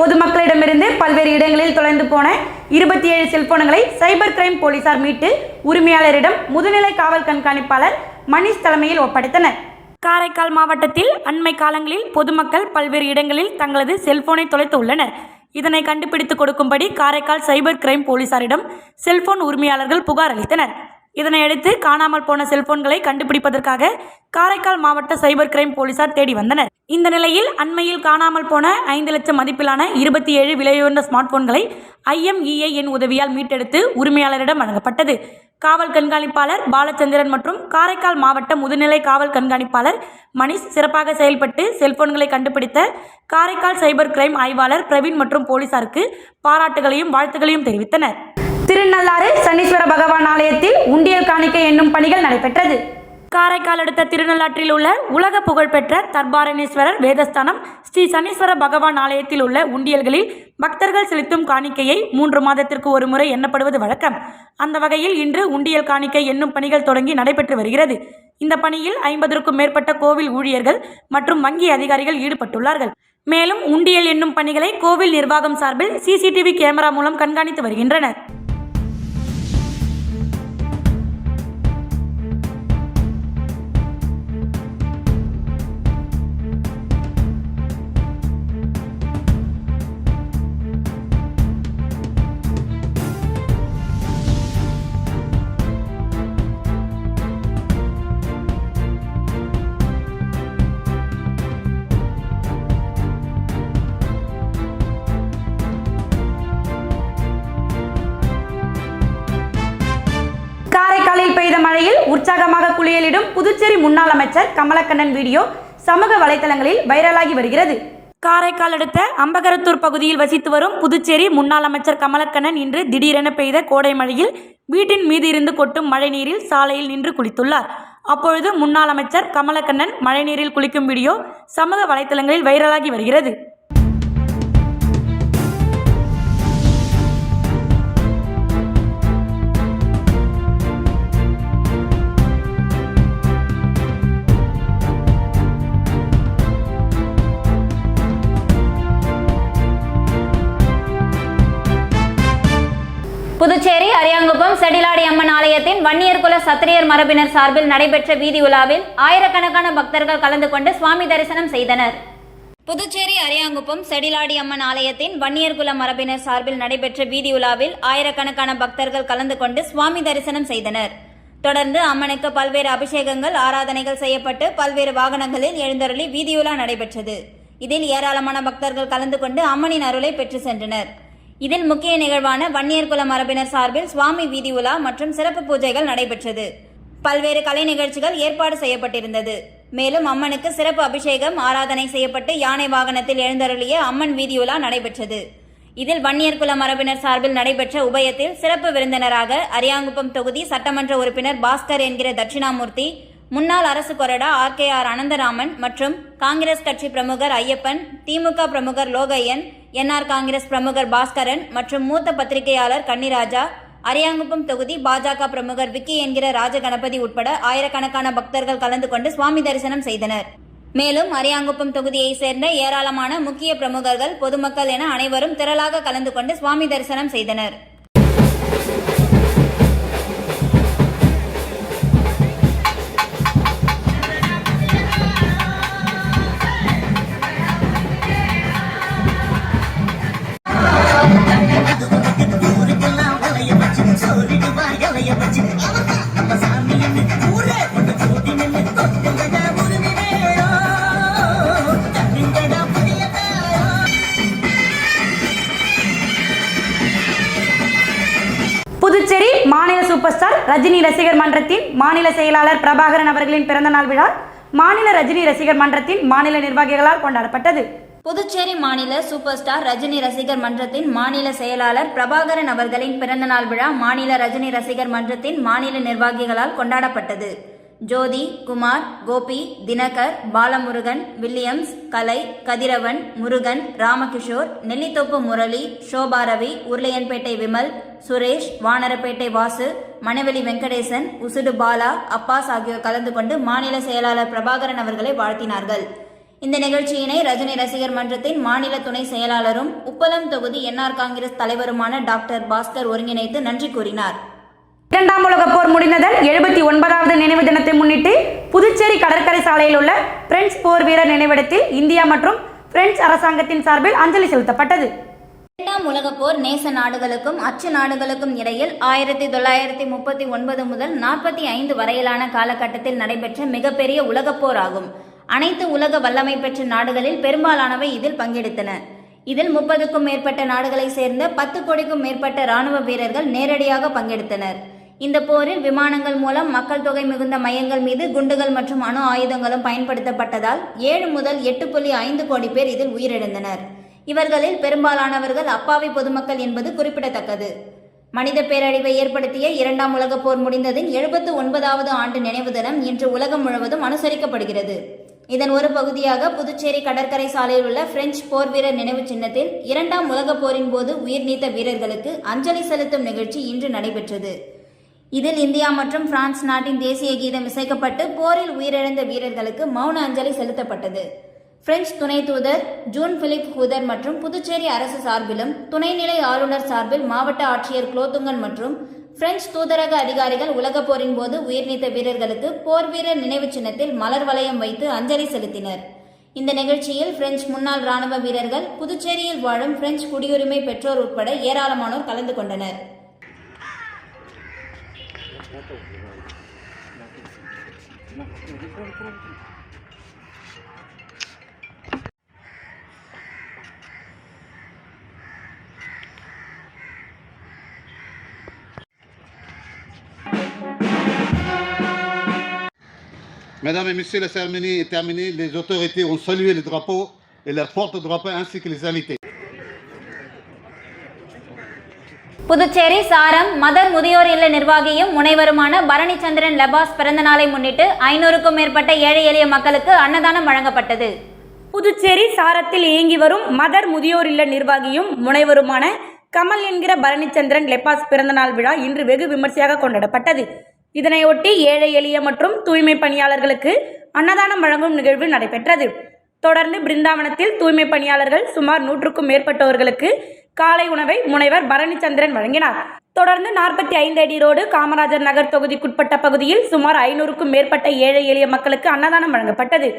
பொதுமக்களிடமிருந்து பல்வேறு இடங்களில் தொலைந்து போன 27 செல்போன்களை சைபர் கிரைம் போலீசார் மீட்டு உரிமையாளரிடம் முதுநிலை காவல் கண்காணிப்பாளர் மணிஷ் தலைமையில் ஒப்படைத்தனர். காரைக்கால் மாவட்டத்தில் அண்மை காலங்களில் பொதுமக்கள் பல்வேறு இடங்களில் தங்களது செல்போனை தொலைத்து உள்ளனர். இதனை கண்டுபிடித்து கொடுக்கும்படி காரைக்கால் சைபர் கிரைம் போலீசாரிடம் செல்போன் உரிமையாளர்கள் புகார் அளித்தனர். இதனையடுத்து காணாமல் போன செல்போன்களை கண்டுபிடிப்பதற்காக காரைக்கால் மாவட்ட சைபர் கிரைம் போலீசார் தேடி வந்தனர். இந்த நிலையில் அண்மையில் காணாமல் போன 5 லட்சம் மதிப்பிலான 27 விலையுயர்ந்த ஸ்மார்ட் போன்களை IMEI எண் உதவியால் மீட்டெடுத்து உரிமையாளரிடம் வழங்கப்பட்டது. காவல் கண்காணிப்பாளர் பாலச்சந்திரன் மற்றும் காரைக்கால் மாவட்ட முதுநிலை காவல் கண்காணிப்பாளர் மணிஷ் சிறப்பாக செயல்பட்டு செல்போன்களை கண்டுபிடித்த காரைக்கால் சைபர் கிரைம் ஆய்வாளர் பிரவீன் மற்றும் போலீசாருக்கு பாராட்டுகளையும் வாழ்த்துகளையும் தெரிவித்தனர். திருநள்ளாறு சனீஸ்வர பகவான் ஆலயத்தில் உண்டியல் காணிக்கை என்னும் பணிகள் நடைபெற்றது. காரைக்கால் அடுத்த திருநள்ளாற்றில் உள்ள உலக புகழ்பெற்ற தர்பாரணேஸ்வரர் வேதஸ்தானம் ஸ்ரீ சனீஸ்வர பகவான் ஆலயத்தில் உள்ள உண்டியல்களில் பக்தர்கள் செலுத்தும் காணிக்கையை 3 மாதத்திற்கு ஒரு முறை எண்ணப்படுவது வழக்கம். அந்த வகையில் இன்று உண்டியல் காணிக்கை என்னும் பணிகள் தொடங்கி நடைபெற்று வருகிறது. இந்த பணியில் 50க்கும் மேற்பட்ட கோவில் ஊழியர்கள் மற்றும் வங்கி அதிகாரிகள் ஈடுபட்டுள்ளார்கள். மேலும் உண்டியல் என்னும் பணிகளை கோவில் நிர்வாகம் சார்பில் CCTV கேமரா மூலம் கண்காணித்து வருகின்றனர். காரைக்காலில் பெய்த மழையில் உற்சாகமாக குளியலிடும் புதுச்சேரி முன்னாள் அமைச்சர் கமலக்கண்ணன் வீடியோ சமூக வலைதளங்களில் வைரலாகி வருகிறது. காரைக்கால் அடுத்த அம்பகரத்தூர் பகுதியில் வசித்து வரும் புதுச்சேரி முன்னாள் அமைச்சர் கமலக்கண்ணன் இன்று திடீரென பெய்த கோடை மழையில் வீட்டின் மீது இருந்து கொட்டும் மழைநீரில் சாலையில் நின்று குளித்துள்ளார். அப்பொழுது முன்னாள் அமைச்சர் கமலக்கண்ணன் மழைநீரில் குளிக்கும் வீடியோ சமூக வலைதளங்களில் வைரலாகி வருகிறது. புதுச்சேரி அரியாங்குப்பம் செடிலாடி அம்மன் ஆலயத்தின் வன்னியர் குல சத்திரியர் மரபினர் சார்பில் நடைபெற்ற வீதி உலாவில் ஆயிரக்கணக்கான பக்தர்கள் கலந்து கொண்டு சுவாமி தரிசனம் செய்தனர். புதுச்சேரி அரியாங்குப்பம் செடிலாடி அம்மன் ஆலயத்தின் வன்னியர் குல மரபினர் சார்பில் நடைபெற்ற வீதி உலாவில் ஆயிரக்கணக்கான பக்தர்கள் கலந்து கொண்டு சுவாமி தரிசனம் செய்தனர். தொடர்ந்து அம்மனுக்கு பல்வேறு அபிஷேகங்கள் ஆராதனைகள் செய்யப்பட்டு பல்வேறு வாகனங்களில் எழுந்தருளி வீதியுலா நடைபெற்றது. இதில் ஏராளமான பக்தர்கள் கலந்து கொண்டு அம்மனின் அருளை பெற்று சென்றனர். இதில் முக்கிய நிகழ்வான வன்னியர் குல மரபினர் சார்பில் சுவாமி வீதி உலா மற்றும் சிறப்பு பூஜைகள் நடைபெற்றது. பல்வேறு கலை நிகழ்ச்சிகள் ஏற்பாடு செய்யப்பட்டிருந்தது. மேலும் அம்மனுக்கு சிறப்பு அபிஷேகம் ஆராதனை செய்யப்பட்டு யானை வாகனத்தில் எழுந்தருளிய அம்மன் வீதி உலா நடைபெற்றது. இதில் வன்னியர் குல மரபினர் சார்பில் நடைபெற்ற உபயத்தில் சிறப்பு விருந்தினராக அரியாங்குப்பம் தொகுதி சட்டமன்ற உறுப்பினர் பாஸ்கர் என்கிற தட்சிணாமூர்த்தி, முன்னாள் அரசு கொறடா RKR அனந்தராமன் மற்றும் காங்கிரஸ் கட்சி பிரமுகர் ஐயப்பன், திமுக பிரமுகர் லோகையன், NR காங்கிரஸ் பிரமுகர் பாஸ்கரன் மற்றும் மூத்த பத்திரிகையாளர் கன்னிராஜா, அரியாங்குப்பம் தொகுதி பாஜக பிரமுகர் விக்கி என்கிற ராஜகணபதி உட்பட ஆயிரக்கணக்கான பக்தர்கள் கலந்து கொண்டு சுவாமி தரிசனம் செய்தனர். மேலும் அரியாங்குப்பம் தொகுதியை சேர்ந்த ஏராளமான முக்கிய பிரமுகர்கள், பொதுமக்கள் என அனைவரும் திரளாக கலந்து கொண்டு சுவாமி தரிசனம் செய்தனர். புதுச்சேரி மாநில சூப்பர் ஸ்டார் ரஜினி ரசிகர் மன்றத்தின் மாநில செயலாளர் பிரபாகரன் அவர்களின் பிறந்தநாள் விழா மாநில ரஜினி ரசிகர் மன்றத்தின் மாநில நிர்வாகிகளால் கொண்டாடப்பட்டது. புதுச்சேரி மாநில சூப்பர் ஸ்டார் ரஜினி ரசிகர் மன்றத்தின் மாநில செயலாளர் பிரபாகரன் அவர்களின் பிறந்தநாள் விழா மாநில ரஜினி ரசிகர் மன்றத்தின் மாநில நிர்வாகிகளால் கொண்டாடப்பட்டது. ஜோதி, குமார், கோபி, தினகர், பாலமுருகன், வில்லியம்ஸ், கலை, கதிரவன், முருகன், ராமகிஷோர், நெல்லித்தோப்பு முரளி, சோபாரவி, உருளையன்பேட்டை விமல், சுரேஷ், வானரப்பேட்டை வாசு, மணவெளி வெங்கடேசன், உசுடு பாலா, அப்பாஸ் ஆகியோர் கலந்து கொண்டு மாநில செயலாளர் பிரபாகரன் அவர்களை வாழ்த்தினார்கள். இந்த நிகழ்ச்சியினை ரஜினி ரசிகர் மன்றத்தின் மாநில துணை செயலாளரும் உப்பளம் தொகுதி என்ஆர் காங்கிரஸ் தலைவருமான டாக்டர் பாஸ்கர் ஒருங்கிணைத்து நன்றி கூறினார். இரண்டாம் உலகப் போர் முடிந்ததன் 79வது நினைவு தினத்தை முன்னிட்டு புதுச்சேரி கடற்கரை சாலையில் உள்ள பிரெஞ்சு போர் வீரர் நினைவிடத்தில் இந்தியா மற்றும் பிரெஞ்சு அரசாங்கத்தின் சார்பில் அஞ்சலி செலுத்தப்பட்டது. இரண்டாம் உலகப் போர் நேச நாடுகளுக்கும் அச்சு நாடுகளுக்கும் இடையில் 1939 முதல் 45 வரையிலான காலகட்டத்தில் நடைபெற்ற மிகப்பெரிய உலகப் போர் ஆகும். அனைத்து உலக வல்லமை பெற்ற நாடுகளில் பெரும்பாலானவை இதில் பங்கெடுத்தன. இதில் 30க்கும் மேற்பட்ட நாடுகளை சேர்ந்த 10 கோடிக்கும் மேற்பட்ட இராணுவ வீரர்கள் நேரடியாக பங்கெடுத்தனர். இந்த போரில் விமானங்கள் மூலம் மக்கள் தொகை மிகுந்த மையங்கள் மீது குண்டுகள் மற்றும் அணு ஆயுதங்களும் பயன்படுத்தப்பட்டதால் 7 முதல் 8.5 கோடி பேர் இதில் உயிரிழந்தனர். இவர்களில் பெரும்பாலானவர்கள் அப்பாவி பொதுமக்கள் என்பது குறிப்பிடத்தக்கது. மனித பேரழிவை ஏற்படுத்திய இரண்டாம் உலகப் போர் முடிந்ததின் 79வது ஆண்டு நினைவு தினம் இன்று உலகம் முழுவதும் அனுசரிக்கப்படுகிறது. இதன் ஒரு பகுதியாக புதுச்சேரி கடற்கரை சாலையில் உள்ள பிரெஞ்சு போர் வீரர் நினைவு சின்னத்தில் இரண்டாம் உலகப் போரின் போது உயிர் நீத்த வீரர்களுக்கு அஞ்சலி செலுத்தும் நிகழ்ச்சி இன்று நடைபெற்றது. இதில் இந்தியா மற்றும் பிரான்ஸ் நாட்டின் தேசிய கீதம் இசைக்கப்பட்டு போரில் உயிரிழந்த வீரர்களுக்கு மௌன அஞ்சலி செலுத்தப்பட்டது. பிரெஞ்சு துணை தூதர் ஜூன் பிலிப் ஹூதர் மற்றும் புதுச்சேரி அரசு சார்பிலும் துணைநிலை ஆளுநர் சார்பில் மாவட்ட ஆட்சியர் குலோத்துங்கன் மற்றும் பிரெஞ்சு தூதரக அதிகாரிகள் உலகப் போரின் போது உயிர் நீத்த வீரர்களுக்கு போர் வீரர் நினைவு சின்னத்தில் மலர் வளையம் வைத்து அஞ்சலி செலுத்தினர். இந்த நிகழ்ச்சியில் பிரெஞ்சு முன்னாள் ராணுவ வீரர்கள், புதுச்சேரியில் வாழும் பிரெஞ்சு குடியுரிமை பெற்றோர் உட்பட ஏராளமானோர் கலந்து கொண்டனர். Mesdames et messieurs, la cérémonie est terminée. Les autorités ont salué le drapeau et leur porte-drapeau ainsi que les invités. Puducherry சாரம் மதர் முதியோர் இல்ல நிர்வாகியும் முனைவருமான பரணிச்சந்திரன் லெபாஸ் பிறந்த நாளை முன்னிட்டு 500க்கும் மேற்பட்ட ஏழை எளிய மக்களுக்கு அன்னதானம் வழங்கப்பட்டது. புதுச்சேரி சாரத்தில் இயங்கி வரும் மதர் முதியோர் இல்ல நிர்வாகியும் முனைவருமான கமல் என்கிற பரணிச்சந்திரன் லெபாஸ் பிறந்தநாள் விழா இன்று வெகு விமர்சையாக கொண்டாடப்பட்டது. இதனையொட்டி ஏழை எளிய மற்றும் தூய்மை பணியாளர்களுக்கு அன்னதானம் வழங்கும் நிகழ்வு நடைபெற்றது. தொடர்ந்து பிருந்தாவனத்தில் தூய்மை பணியாளர்கள் சுமார் 100க்கும் மேற்பட்டவர்களுக்கு காலை உணவை முனைவர் பரணிச்சந்திரன் வழங்கினார். தொடர்ந்து 45 அடி ரோடு காமராஜர் நகர் தொகுதிக்குட்பட்ட பகுதியில் சுமார் 500க்கும் மேற்பட்ட ஏழை எளிய மக்களுக்கு அன்னதானம் வழங்கப்பட்டது.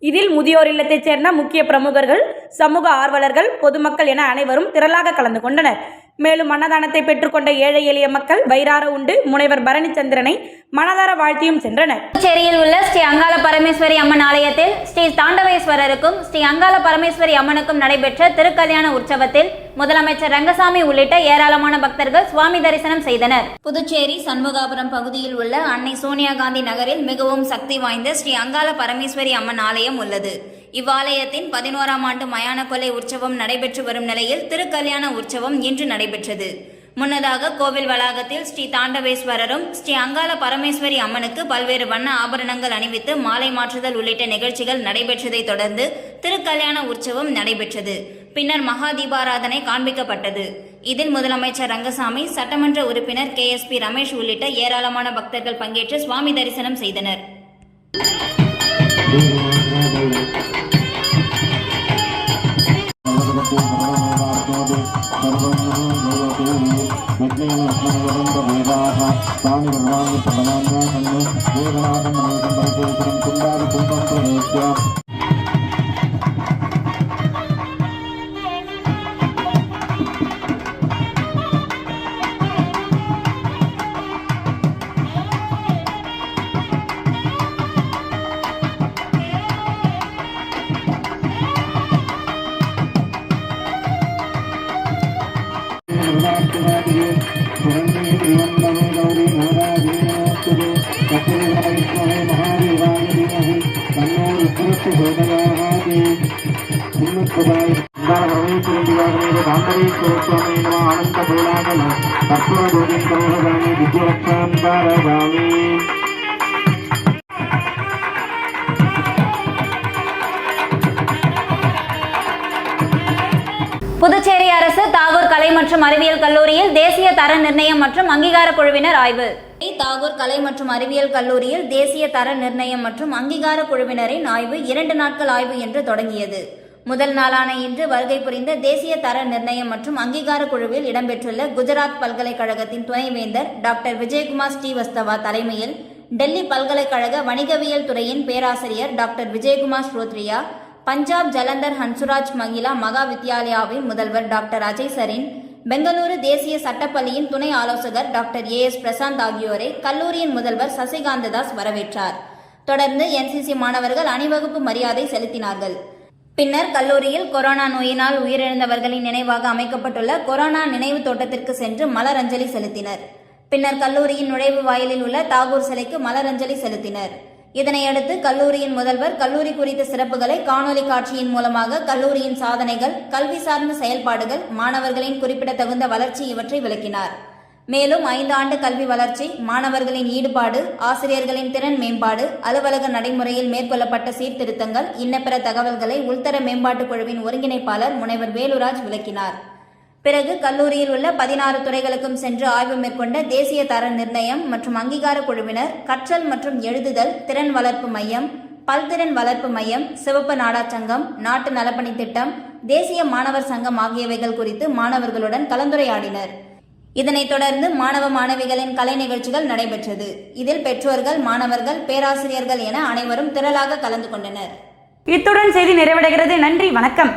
இதில் முதியோர் இல்லத்தைச் சேர்ந்த முக்கிய பிரமுகர்கள், சமூக ஆர்வலர்கள், பொதுமக்கள் என அனைவரும் திரளாக கலந்து கொண்டனர். மேலும் அன்னதானத்தை பெற்றுக்கொண்ட ஏழை எளிய மக்கள் வயிறார உண்டு முனைவர் பரணிச்சந்திரனை மனதார வாழ்த்தியும் சென்றனர். புதுச்சேரியில் உள்ள ஸ்ரீ அங்காள பரமேஸ்வரி அம்மன் ஆலயத்தில் ஸ்ரீ தாண்டவேஸ்வரருக்கும் ஸ்ரீ அங்காள பரமேஸ்வரி அம்மனுக்கும் நடைபெற்ற திருக்கல்யாண உற்சவத்தில் முதலமைச்சர் ரங்கசாமி உள்ளிட்ட ஏராளமான பக்தர்கள் சுவாமி தரிசனம் செய்தனர். புதுச்சேரி சண்முகாபுரம் பகுதியில் உள்ள அன்னை சோனியா காந்தி நகரில் மிகவும் சக்தி வாய்ந்த ஸ்ரீ அங்காள பரமேஸ்வரி அம்மன் ஆலயம் உள்ளது. இவ்வாலயத்தின் 11ஆம் ஆண்டு மயான கொலை உற்சவம் நடைபெற்று வரும் நிலையில் திருக்கல்யாண உற்சவம் இன்று நடைபெற்றது. முன்னதாக கோவில் வளாகத்தில் ஸ்ரீ தாண்டவேஸ்வரரும் ஸ்ரீ அங்காள பரமேஸ்வரி அம்மனுக்கு பல்வேறு வண்ண ஆபரணங்கள் அணிவித்து மாலை மாற்றுதல் உள்ளிட்ட நிகழ்ச்சிகள் நடைபெற்றதை தொடர்ந்து திருக்கல்யாண உற்சவம் நடைபெற்றது. பின்னர் மகா தீபாராதனை காண்பிக்கப்பட்டது. இதில் முதலமைச்சர் ரங்கசாமி, சட்டமன்ற உறுப்பினர் KSP ரமேஷ் உள்ளிட்ட ஏராளமான பக்தர்கள் பங்கேற்று சுவாமி தரிசனம் செய்தனர். புதுச்சேரி அரசு தாகூர் கலை மற்றும் அறிவியல் கல்லூரியில் தேசிய தர நிர்ணயம் மற்றும் அங்கீகார குழுவினர் ஆய்வு. தாகூர் கலை மற்றும் அறிவியல் கல்லூரியில் தேசிய தர நிர்ணயம் மற்றும் அங்கீகார குழுவினரின் ஆய்வு 2 நாட்கள் ஆய்வு என்று தொடங்கியது. முதல் நாளான இன்று வருகை புரிந்த தேசிய தர நிர்ணயம் மற்றும் அங்கீகார குழுவில் இடம்பெற்றுள்ள குஜராத் பல்கலைக்கழகத்தின் துணைவேந்தர் டாக்டர் விஜயகுமார் ஸ்ரீவஸ்தவா தலைமையில் டெல்லி பல்கலைக்கழக வணிகவியல் துறையின் பேராசிரியர் டாக்டர் விஜயகுமார் ஸ்ரோத்ரியா, பஞ்சாப் ஜலந்தர் ஹன்சுராஜ் மகிழா மகா வித்யாலயாவின் முதல்வர் டாக்டர் அஜய் சரின், பெங்களூரு தேசிய சட்டப்பள்ளியின் துணை ஆலோசகர் டாக்டர் ஏஎஸ் பிரசாந்த் ஆகியோரை கல்லூரியின் முதல்வர் சசிகாந்ததாஸ் வரவேற்றார். தொடர்ந்து என்சிசி மாணவர்கள் அணிவகுப்பு மரியாதை செலுத்தினார்கள். பின்னர் கல்லூரியில் கொரோனா நோயினால் உயிரிழந்தவர்களின் நினைவாக அமைக்கப்பட்டுள்ள கொரோனா நினைவு தோட்டத்திற்கு சென்று மலரஞ்சலி செலுத்தினர். பின்னர் கல்லூரியின் நுழைவு வாயிலில் உள்ள தாகூர் சிலைக்கு மலரஞ்சலி செலுத்தினர். இதனையடுத்து கல்லூரியின் முதல்வர் கல்லூரி குறித்த சிறப்புகளை காணொலி காட்சியின் மூலமாக கல்லூரியின் சாதனைகள், கல்வி சார்ந்த செயல்பாடுகள், மாணவர்களின் குறிப்பிடத்தகுந்த வளர்ச்சி இவற்றை விளக்கினார். மேலும் 5 ஆண்டு கல்வி வளர்ச்சி, மாணவர்களின் ஈடுபாடு, ஆசிரியர்களின் திறன் மேம்பாடு, அலுவலக நடைமுறையில் மேற்கொள்ளப்பட்ட சீர்திருத்தங்கள், இன்னபிற தகவல்களை உள்தர மேம்பாட்டுக் குழுவின் ஒருங்கிணைப்பாளர் முனைவர் வேலுராஜ் விளக்கினார். பிறகு கல்லூரியில் உள்ள 16 துறைகளுக்கும் சென்று ஆய்வு மேற்கொண்ட தேசிய தர நிர்ணயம் மற்றும் அங்கீகார குழுவினர் கற்றல் மற்றும் எழுதுதல், திறன் வளர்ப்பு மையம், பல்திறன் வளர்ப்பு மையம், சிவப்பு நாடார் சங்கம், நாட்டு நலப்பணி திட்டம், தேசிய மாணவர் சங்கம் ஆகியவைகள் குறித்து மாணவர்களுடன் கலந்துரையாடினர். இதனைத் தொடர்ந்து மாணவ மாணவிகளின் கலை நிகழ்ச்சிகள் நடைபெற்றது. இதில் பெற்றோர்கள், மாணவர்கள், பேராசிரியர்கள் என அனைவரும் திரளாக கலந்து கொண்டனர். இத்துடன் செய்தி நிறைவடைகிறது. நன்றி, வணக்கம்.